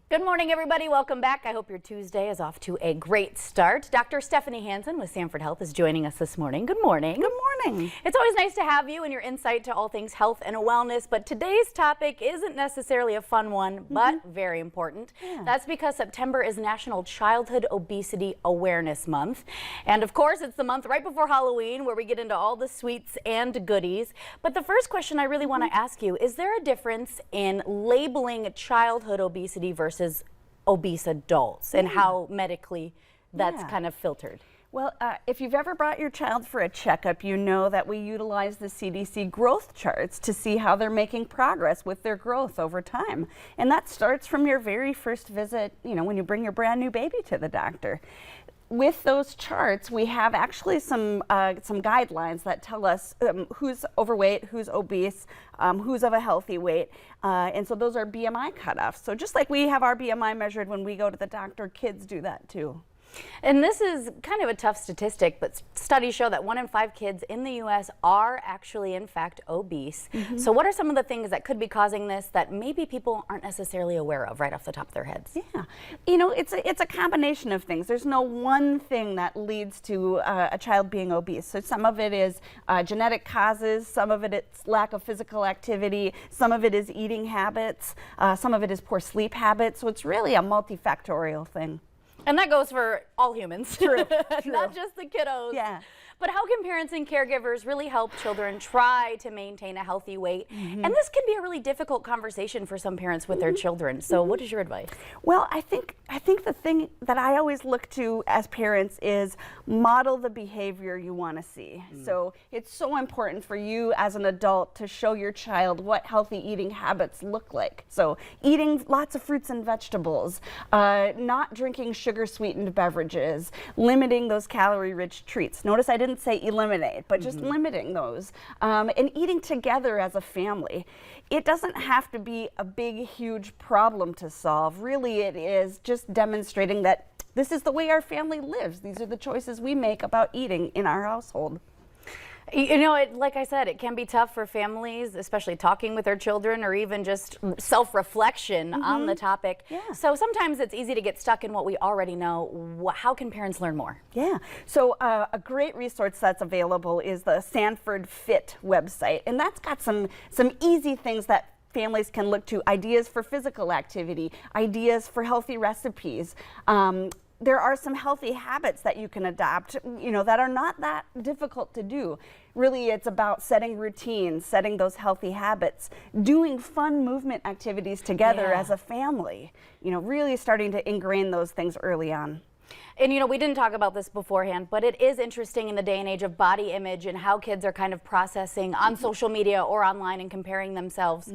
Good morning, everybody. Welcome back. I hope your Tuesday is off to a great start. Dr. Stephanie Hansen with Sanford Health is joining us this morning. Good morning. Good morning. It's always nice to have you and your insight to all things health and wellness, but today's topic isn't necessarily a fun one, but very important. Yeah. That's because September is National Childhood Obesity Awareness Month. And of course, it's the month right before Halloween where we get into all the sweets and goodies. But the first question I really want to ask you, is there a difference in labeling childhood obesity versus obese adults and how medically that's kind of filtered? Well, if you've ever brought your child for a checkup, you know that we utilize the CDC growth charts to see how they're making progress with their growth over time. And that starts from your very first visit, when you bring your brand new baby to the doctor. With those charts, we have actually some guidelines that tell us who's overweight, who's obese, who's of a healthy weight. And so those are BMI cutoffs. So just like we have our BMI measured when we go to the doctor, kids do that too. And this is kind of a tough statistic, but studies show that 1 in 5 kids in the U.S. are actually, in fact, obese. So what are some of the things that could be causing this that maybe people aren't necessarily aware of right off the top of their heads? Yeah, it's a combination of things. There's no one thing that leads to a child being obese. So some of it is genetic causes, some of it is lack of physical activity, some of it is eating habits, some of it is poor sleep habits. So it's really a multifactorial thing. And that goes for all humans. True. Not just the kiddos. Yeah. But how can parents and caregivers really help children try to maintain a healthy weight? And this can be a really difficult conversation for some parents with their children. So what is your advice? Well, I think the thing that I always look to as parents is model the behavior you want to see. So it's so important for you as an adult to show your child what healthy eating habits look like. So eating lots of fruits and vegetables, not drinking sugar-sweetened beverages, limiting those calorie-rich treats. Notice I didn't say eliminate, but just limiting those, and eating together as a family. It doesn't have to be a big, huge problem to solve. Really, it is just demonstrating that this is the way our family lives. These are the choices we make about eating in our household. Like I said, it can be tough for families, especially talking with their children or even just self-reflection on the topic. Yeah. So sometimes it's easy to get stuck in what we already know. How can parents learn more? Yeah, so a great resource that's available is the Sanford Fit website, and that's got some easy things that families can look to, ideas for physical activity, ideas for healthy recipes. There are some healthy habits that you can adopt, that are not that difficult to do. Really, it's about setting routines, setting those healthy habits, doing fun movement activities together as a family, really starting to ingrain those things early on. And we didn't talk about this beforehand, but it is interesting in the day and age of body image and how kids are kind of processing on social media or online and comparing themselves.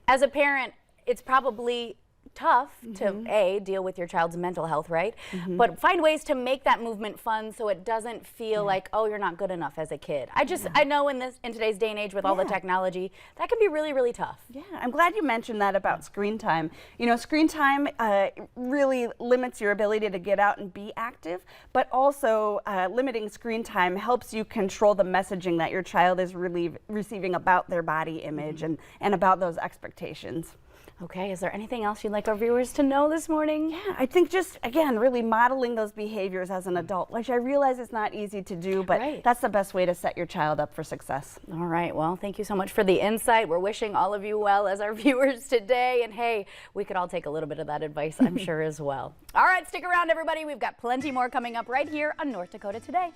As a parent, it's probably tough to deal with your child's mental health, right? But find ways to make that movement fun so it doesn't feel like, oh, you're not good enough as a kid. I know in today's day and age with all the technology, that can be really, really tough. Yeah, I'm glad you mentioned that about screen time. Screen time really limits your ability to get out and be active, but also limiting screen time helps you control the messaging that your child is receiving about their body image and about those expectations. Okay, is there anything else you'd like our viewers to know this morning? Yeah, I think just, again, really modeling those behaviors as an adult, which I realize is not easy to do, but that's the best way to set your child up for success. All right, well, thank you so much for the insight. We're wishing all of you well as our viewers today, and hey, we could all take a little bit of that advice, I'm sure, as well. All right, stick around, everybody. We've got plenty more coming up right here on North Dakota Today.